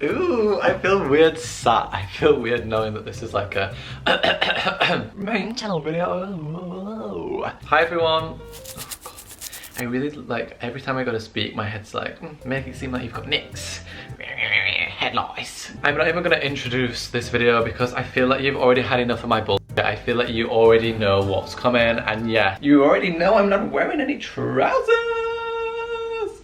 Ooh, I feel weird I feel weird knowing that this is like a main channel video. Hi everyone. Oh God. I really like every time I go to speak, my head's like, make it seem like you've got nicks. Head lice. I'm not even gonna introduce this video because I feel like you've already had enough of my bullshit. I feel like you already know what's coming, and yeah, you already know I'm not wearing any trousers.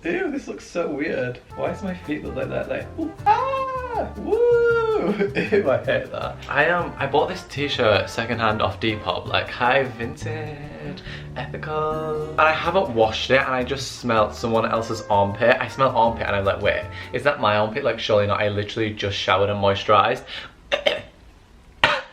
Ew, this looks so weird. Why does my feet look like that? Like, ooh, ah, woo! Ew, I hate that. I bought this t-shirt secondhand off Depop, like high vintage, ethical. And I haven't washed it, and I just smelled someone else's armpit. I smell armpit, and I'm like, wait, is that my armpit? Like, surely not. I literally just showered and moisturized.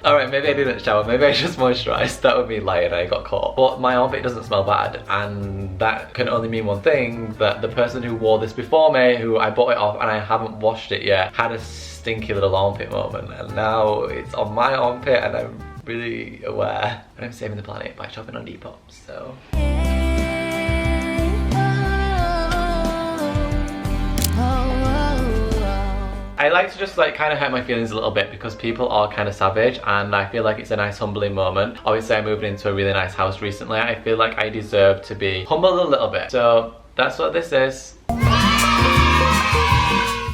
Alright, maybe I didn't shower, maybe I just moisturised. That would be lying, I got caught. But my armpit doesn't smell bad, and that can only mean one thing, that the person who wore this before me, who I bought it off and I haven't washed it yet, had a stinky little armpit moment, and now it's on my armpit and I'm really aware. And I'm saving the planet by shopping on Depop, so... I like to just like kind of hurt my feelings a little bit because people are kind of savage, and I feel like it's a nice humbling moment. Obviously I moved into a really nice house recently. I feel like I deserve to be humbled a little bit. So that's what this is.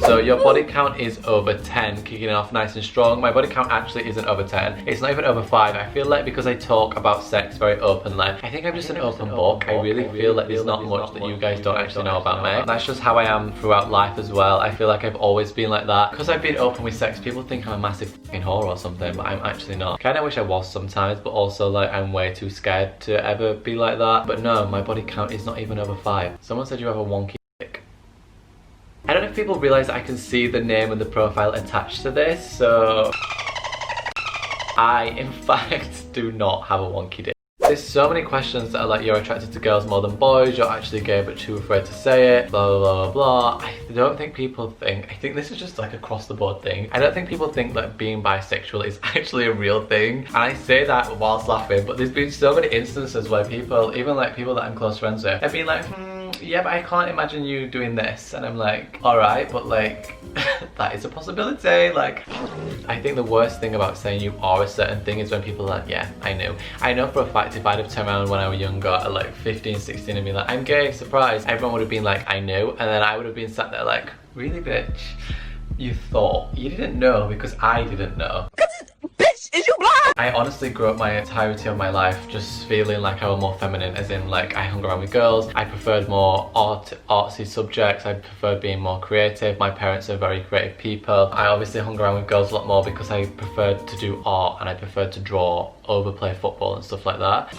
So your body count is over 10, kicking it off nice and strong. My body count actually isn't over 10. It's not even over 5. I feel like because I talk about sex very openly, I think I'm just an open book. I really feel like there's not much that you guys don't actually know about me. And that's just how I am throughout life as well. I feel like I've always been like that. Because I've been open with sex, people think I'm a massive fucking whore or something, but I'm actually not. Kinda wish I was sometimes, but also like I'm way too scared to ever be like that. But no, my body count is not even over 5. Someone said you have a wonky dick. I don't know if people realise that I can see the name and the profile attached to this, so... I, in fact, do not have a wonky dick. There's so many questions that are like, you're attracted to girls more than boys, you're actually gay but too afraid to say it, blah blah blah blah. I don't think people think, I think this is just like across the board thing. I don't think people think that being bisexual is actually a real thing. And I say that whilst laughing, but there's been so many instances where people, even like people that I'm close friends with, have been like, yeah, but I can't imagine you doing this. And I'm like, alright, but like, that is a possibility. Like, I think the worst thing about saying you are a certain thing is when people are like, yeah, I knew. I know for a fact if I'd have turned around when I was younger at like 15, 16 and been like, I'm gay, surprise, everyone would have been like, I knew. And then I would have been sat there like, really bitch? You thought? You didn't know because I didn't know. Is you blind? I honestly grew up my entirety of my life just feeling like I was more feminine, as in like I hung around with girls. I preferred more artsy subjects. I preferred being more creative. My parents are very creative people. I obviously hung around with girls a lot more because I preferred to do art and I preferred to draw over play football and stuff like that.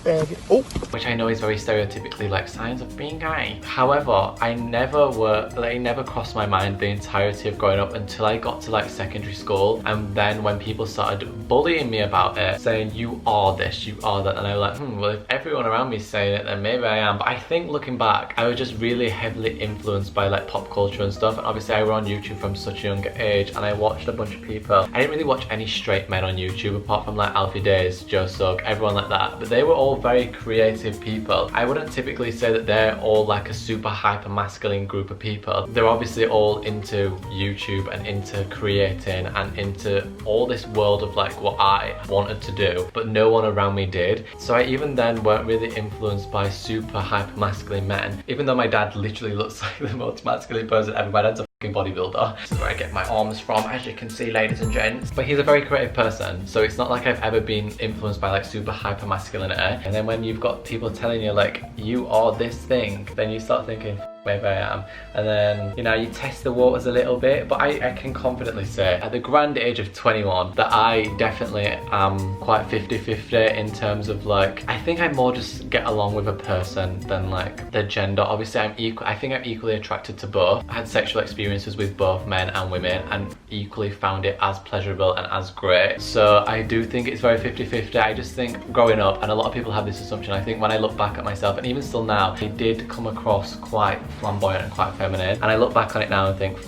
Which I know is very stereotypically like signs of being gay. However, I never crossed my mind the entirety of growing up until I got to like secondary school, and then when people started bullying me about it, saying you are this, you are that, and I was like, well if everyone around me is saying it then maybe I am. But I think looking back, I was just really heavily influenced by like pop culture and stuff, and obviously I was on YouTube from such a young age and I watched a bunch of people. I didn't really watch any straight men on YouTube apart from like Alfie Days, Joe Sugg, everyone like that, but they were all very creative people. I wouldn't typically say that they're all like a super hyper masculine group of people. They're obviously all into YouTube and into creating and into all this world of like what I wanted to do, but no one around me did. So I even then weren't really influenced by super hyper masculine men, even though my dad literally looks like the most masculine person ever. My dad's a bodybuilder. This is where I get my arms from, as you can see, ladies and gents. But he's a very creative person, so it's not like I've ever been influenced by like super hyper masculinity. And then when you've got people telling you like you are this thing, then you start thinking maybe I am. And then, you know, you test the waters a little bit, but I can confidently say at the grand age of 21 that I definitely am quite 50-50 in terms of like, I think I more just get along with a person than like the gender. Obviously I think I'm equally attracted to both. I had sexual experiences with both men and women and equally found it as pleasurable and as great. So I do think it's very 50-50. I just think growing up, and a lot of people have this assumption, I think when I look back at myself, and even still now, I did come across quite flamboyant and quite feminine, and I look back on it now and think,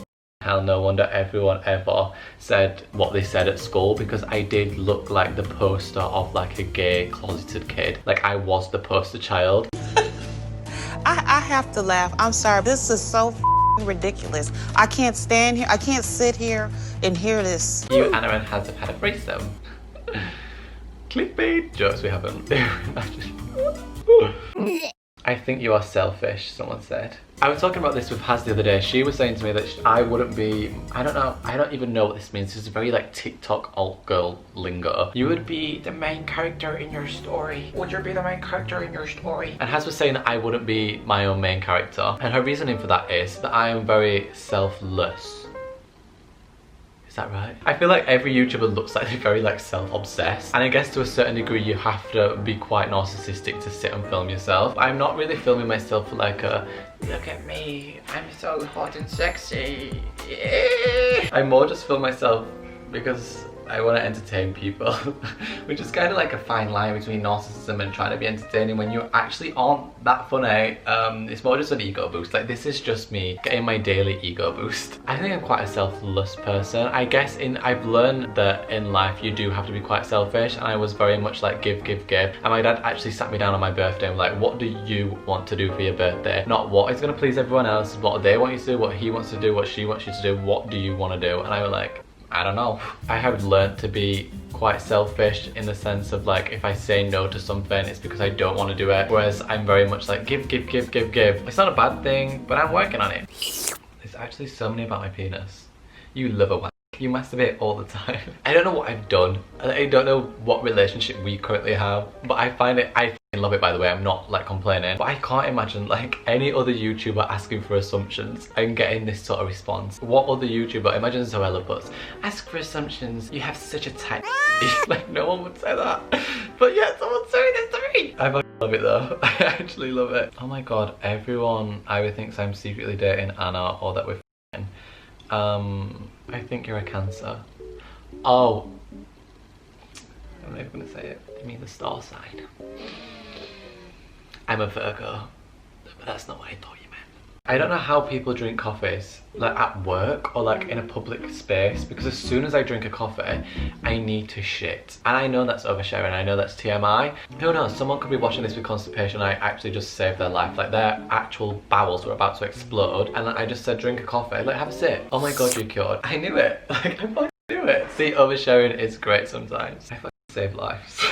hell, no wonder everyone ever said what they said at school, because I did look like the poster of like a gay closeted kid. Like I was the poster child. I have to laugh. I'm sorry. This is so ridiculous. I can't stand here. I can't sit here and hear this. You, Anna and Has have had a threesome. Clickbait jokes we haven't. I think you are selfish, someone said. I was talking about this with Haz the other day. She was saying to me that I wouldn't be, I don't know, I don't even know what this means. It's very like TikTok alt girl lingo. You would be the main character in your story. Would you be the main character in your story? And Haz was saying that I wouldn't be my own main character. And her reasoning for that is that I am very selfless. Is that right? I feel like every YouTuber looks like they're very like self-obsessed, and I guess to a certain degree you have to be quite narcissistic to sit and film yourself. I'm not really filming myself for like a look at me, I'm so hot and sexy. Yeah. I more just film myself because I want to entertain people, which is kind of like a fine line between narcissism and trying to be entertaining when you actually aren't that funny. It's more just an ego boost. Like, this is just me getting my daily ego boost. I think I'm quite a selfless person. I guess I've learned that in life you do have to be quite selfish, and I was very much like give, give, give. And my dad actually sat me down on my birthday and was like, what do you want to do for your birthday? Not what is going to please everyone else, what they want you to do, what he wants to do, what she wants you to do, what do you want to do? And I was like, I don't know. I have learned to be quite selfish in the sense of like, if I say no to something, it's because I don't want to do it. Whereas I'm very much like give, give, give, give, give. It's not a bad thing, but I'm working on it. There's actually so many about my penis. You love a wank. You masturbate all the time. I don't know what I've done. I don't know what relationship we currently have, but I find it, I love it, by the way. I'm not like complaining, but I can't imagine like any other YouTuber asking for assumptions and getting this sort of response. What other YouTuber, imagine Zoella puts, ask for assumptions, you have such a tight like, no one would say that, but yeah, someone's saying this to me. I fucking love it though. I actually love it. Oh my god, everyone either thinks I'm secretly dating Anna or that we're f***ing. I think you're a Cancer. Oh, I'm not even gonna say it. You mean the star sign? I'm a Virgo, but that's not what I thought you meant. I don't know how people drink coffees, like at work or like in a public space, because as soon as I drink a coffee, I need to shit. And I know that's oversharing, I know that's TMI. Who knows, someone could be watching this with constipation, I actually just saved their life. Like, their actual bowels were about to explode, and I just said drink a coffee, like have a sip. Oh my god, you're cured. I knew it, like I fucking knew it. See, oversharing is great sometimes. I fucking save lives.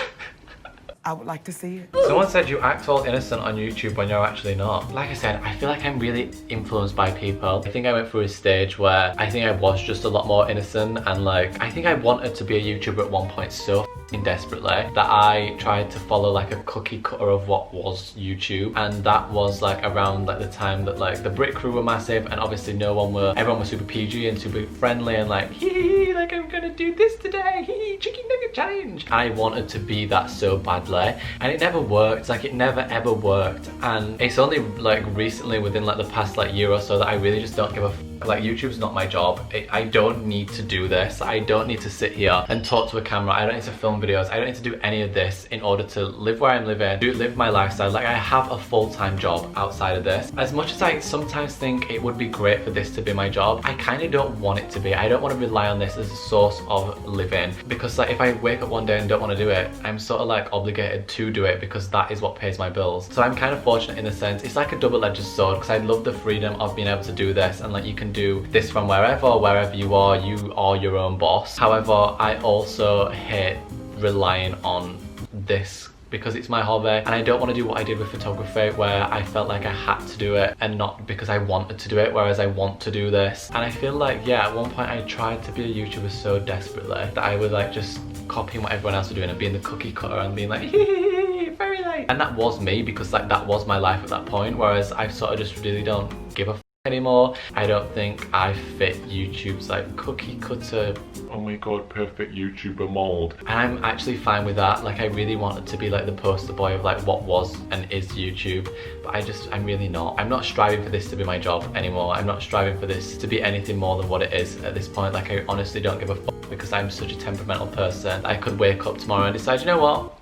I would like to see it. Someone said you act all innocent on YouTube when you're actually not. Like I said, I feel like I'm really influenced by people. I think I went through a stage where I think I was just a lot more innocent, and like, I think I wanted to be a YouTuber at one point so desperately that I tried to follow like a cookie cutter of what was YouTube, and that was like around like the time that like the Brit Crew were massive, and obviously everyone was super PG and super friendly and like, hee, like I'm gonna do this today, hee, chicken nugget challenge. And I wanted to be that so badly, and it never worked. Like, it never ever worked, and it's only like recently within like the past like year or so that I really just don't give a f. Like, YouTube's not my job. I don't need to do this. I don't need to sit here and talk to a camera. I don't need to film videos. I don't need to do any of this in order to live where I'm living, live my lifestyle. Like, I have a full-time job outside of this. As much as I sometimes think it would be great for this to be my job, I kind of don't want it to be. I don't want to rely on this as a source of living, because like, if I wake up one day and don't want to do it, I'm sort of like obligated to do it because that is what pays my bills. So I'm kind of fortunate in a sense. It's like a double-edged sword, because I love the freedom of being able to do this, and like, you can do this from wherever you are your own boss. However, I also hate relying on this because it's my hobby, and I don't want to do what I did with photography, where I felt like I had to do it and not because I wanted to do it, whereas I want to do this. And I feel like, yeah, at one point I tried to be a YouTuber so desperately that I was like just copying what everyone else was doing and being the cookie cutter and being like, very late. And that was me, because like that was my life at that point, whereas I sort of just really don't give a f anymore. I don't think I fit YouTube's like cookie cutter, oh my god, perfect YouTuber mold. And I'm actually fine with that. Like, I really wanted to be like the poster boy of like what was and is YouTube, but I'm really not. I'm not striving for this to be my job anymore. I'm not striving for this to be anything more than what it is at this point. Like, I honestly don't give a f, because I'm such a temperamental person. I could wake up tomorrow and decide, you know what,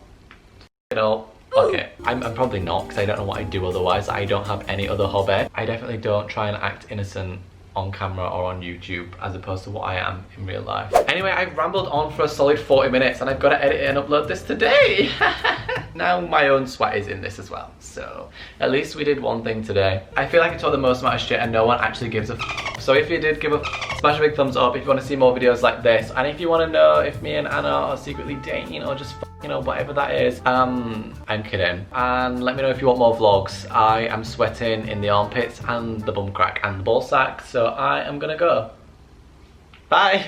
it all. Okay, I'm probably not, because I don't know what I'd do otherwise. I don't have any other hobby. I definitely don't try and act innocent on camera or on YouTube as opposed to what I am in real life. Anyway, I've rambled on for a solid 40 minutes and I've got to edit it and upload this today. Now my own sweat is in this as well, so at least we did one thing today. I feel like I talked the most amount of shit and no one actually gives a so if you did, give a smash a big thumbs up if you want to see more videos like this, and if you want to know if me and Anna are secretly dating or just you know, whatever that is. I'm kidding. And let me know if you want more vlogs. I am sweating in the armpits and the bum crack and the ball sack, so I am gonna go. Bye.